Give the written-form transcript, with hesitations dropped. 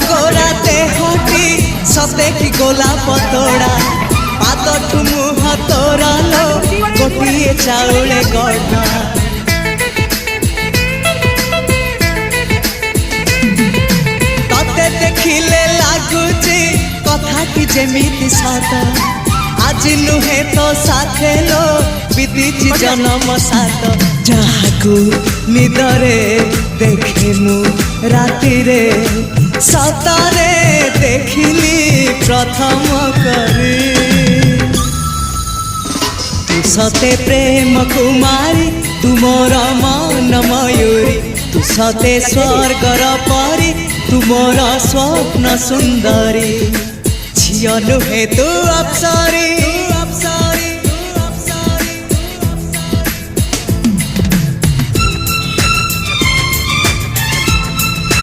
गोरा देहटी सते कि गोलाप तोड़ा पादठु मुह तोरा लो गोटिए चाउले गढ़ा तते देखिले लागुची कथाटी जेमिति सत आज नुहे तो साथे लो विदिची जन्म सात जहाकू निदरे देखे मु राति रे सतरे देखिली प्रथम करी तू सते प्रेम कुमारी तू मोर मन मयूरी तू सते स्वर्गर परी तू मोर स्वप्न सुंदरी झियो नुहे तू अप्सरी।